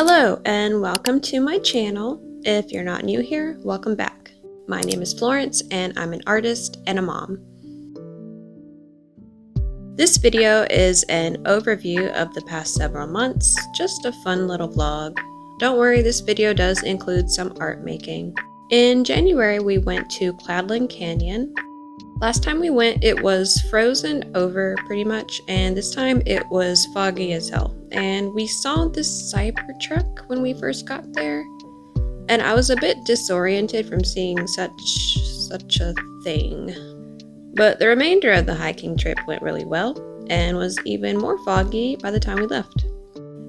Hello and welcome to my channel. If you're not new here, welcome back. My name is Florence and I'm an artist and a mom. This video is an overview of the past several months, just a fun little vlog. Don't worry, this video does include some art making. In January, we went to Cloudland Canyon. Last time we went, it was frozen over pretty much, and this time it was foggy as hell. And we saw this Cybertruck when we first got there, and I was a bit disoriented from seeing such a thing. But the remainder of the hiking trip went really well, and was even more foggy by the time we left.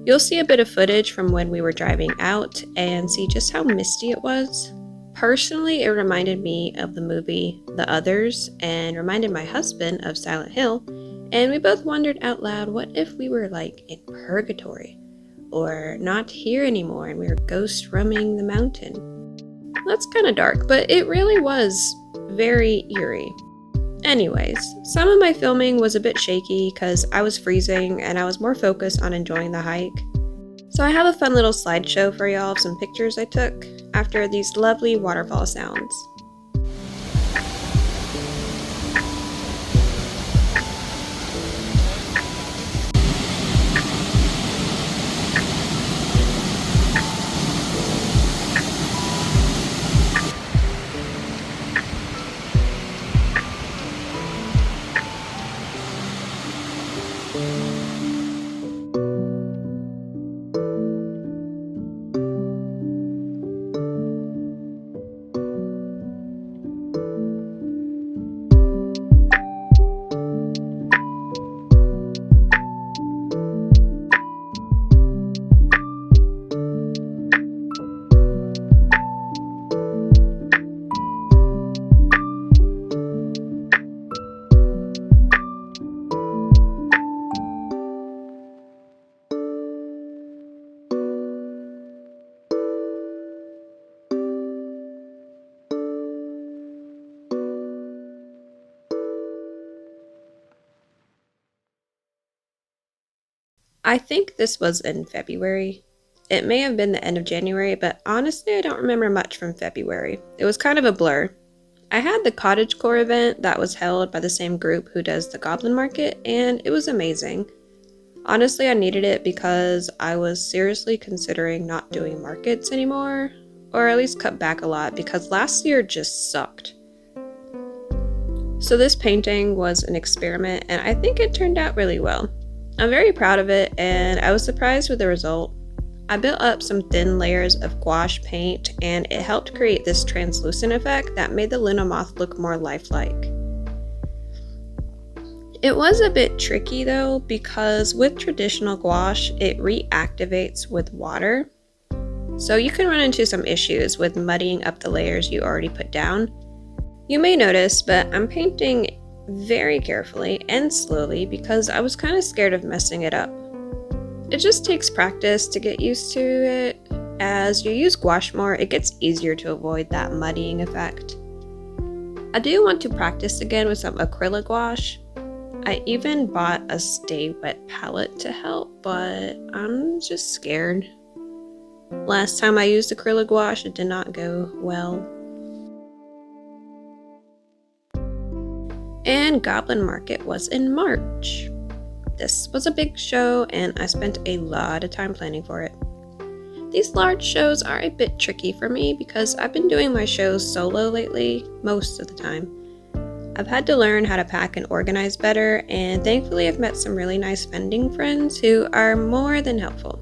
You'll see a bit of footage from when we were driving out and see just how misty it was. Personally, it reminded me of the movie The Others and reminded my husband of Silent Hill, and we both wondered out loud, what if we were like in purgatory or not here anymore and we were ghost roaming the mountain? That's kind of dark, but it really was very eerie. Anyways, some of my filming was a bit shaky because I was freezing and I was more focused on enjoying the hike. So I have a fun little slideshow for y'all of some pictures I took after these lovely waterfall sounds. I think this was in February. It may have been the end of January, but honestly I don't remember much from February. It was kind of a blur. I had the cottagecore event that was held by the same group who does the Goblin Market, and it was amazing. Honestly, I needed it because I was seriously considering not doing markets anymore, or at least cut back a lot because last year just sucked. So this painting was an experiment and I think it turned out really well. I'm very proud of it and I was surprised with the result. I built up some thin layers of gouache paint and it helped create this translucent effect that made the Luna moth look more lifelike. It was a bit tricky though because with traditional gouache it reactivates with water. So you can run into some issues with muddying up the layers you already put down. You may notice, but I'm painting very carefully and slowly because I was kind of scared of messing it up. It just takes practice to get used to it. As you use gouache more, it gets easier to avoid that muddying effect. I do want to practice again with some acrylic gouache. I even bought a stay wet palette to help, but I'm just scared. Last time I used acrylic gouache, it did not go well. And Goblin Market was in March. This was a big show and I spent a lot of time planning for it. These large shows are a bit tricky for me because I've been doing my shows solo lately, most of the time. I've had to learn how to pack and organize better, and thankfully I've met some really nice vending friends who are more than helpful.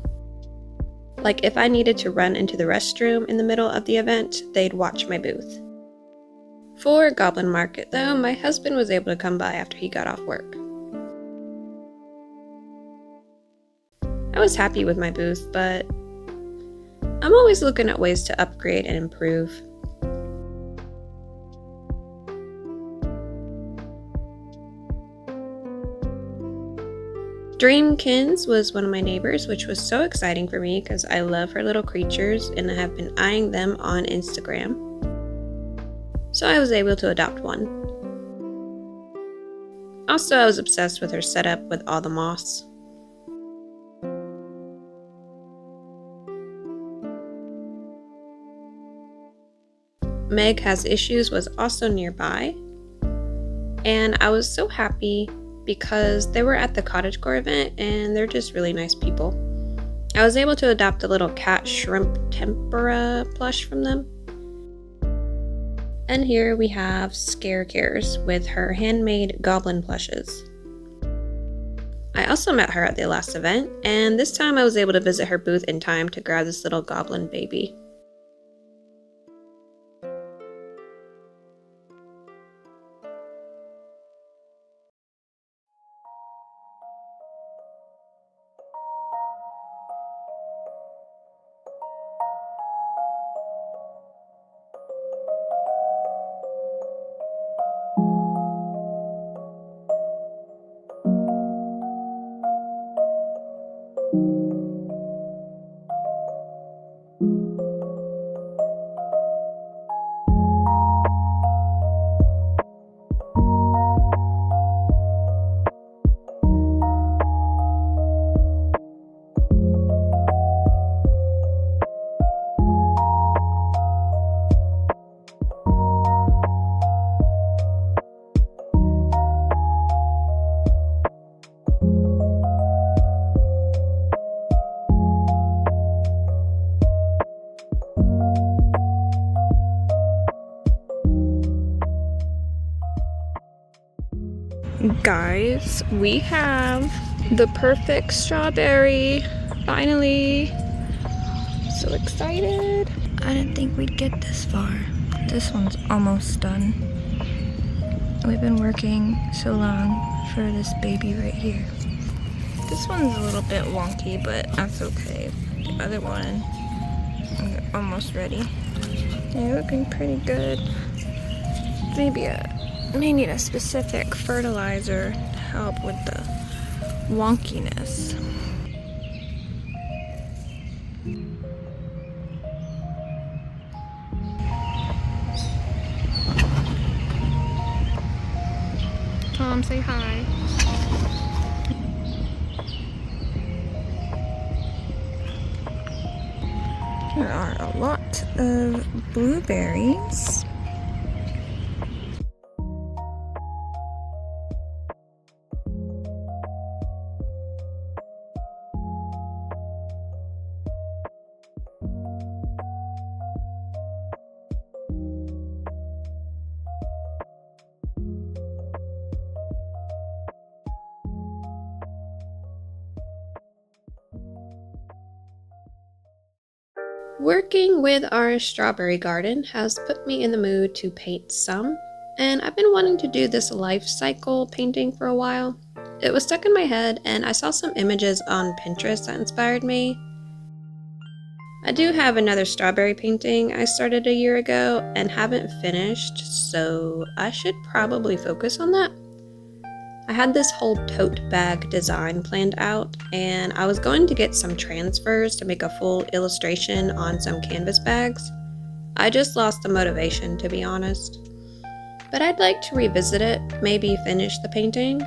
Like if I needed to run into the restroom in the middle of the event, they'd watch my booth. For Goblin Market though, my husband was able to come by after he got off work. I was happy with my booth, but I'm always looking at ways to upgrade and improve. Dream Kinz was one of my neighbors, which was so exciting for me because I love her little creatures and I have been eyeing them on Instagram. So I was able to adopt one. Also, I was obsessed with her setup with all the moss. Meghasissues was also nearby, and I was so happy because they were at the cottagecore event and they're just really nice people. I was able to adopt a little cat shrimp tempura plush from them. And here we have Scarecares with her handmade goblin plushes. I also met her at the last event, and this time I was able to visit her booth in time to grab this little goblin baby. Guys, we have the perfect strawberry. Finally. So excited. I didn't think we'd get this far. This one's almost done. We've been working so long for this baby right here. This one's a little bit wonky, but that's okay. The other one, we're almost ready. They're looking pretty good. May need a specific fertilizer to help with the wonkiness. Tom, say hi. There are a lot of blueberries. Working with our strawberry garden has put me in the mood to paint some, and I've been wanting to do this life cycle painting for a while. It was stuck in my head, and I saw some images on Pinterest that inspired me. I do have another strawberry painting I started a year ago and haven't finished, so I should probably focus on that. I had this whole tote bag design planned out, and I was going to get some transfers to make a full illustration on some canvas bags. I just lost the motivation, to be honest. But I'd like to revisit it, maybe finish the painting.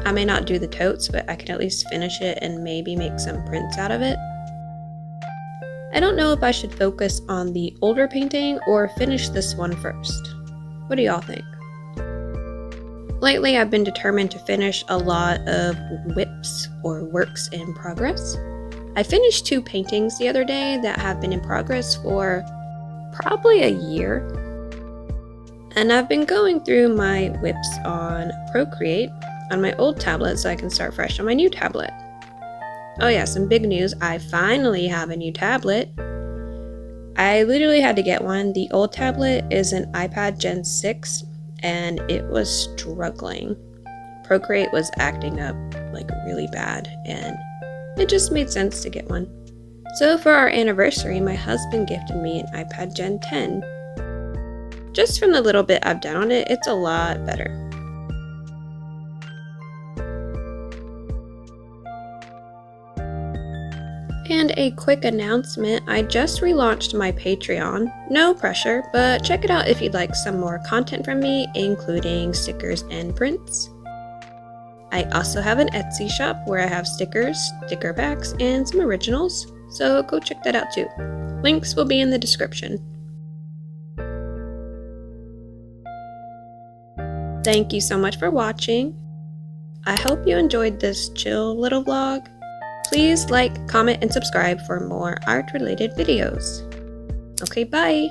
I may not do the totes, but I can at least finish it and maybe make some prints out of it. I don't know if I should focus on the older painting or finish this one first. What do y'all think? Lately, I've been determined to finish a lot of WIPs, or works in progress. I finished 2 paintings the other day that have been in progress for probably a year. And I've been going through my WIPs on Procreate on my old tablet so I can start fresh on my new tablet. Oh yeah, some big news. I finally have a new tablet. I literally had to get one. The old tablet is an iPad Gen 6. And it was struggling. Procreate was acting up like really bad, and it just made sense to get one. So for our anniversary, my husband gifted me an iPad Gen 10. Just from the little bit I've done on it, it's a lot better. And a quick announcement, I just relaunched my Patreon. No pressure, but check it out if you'd like some more content from me, including stickers and prints. I also have an Etsy shop where I have stickers, sticker packs, and some originals, so go check that out too. Links will be in the description. Thank you so much for watching. I hope you enjoyed this chill little vlog. Please like, comment, and subscribe for more art-related videos. Okay, bye!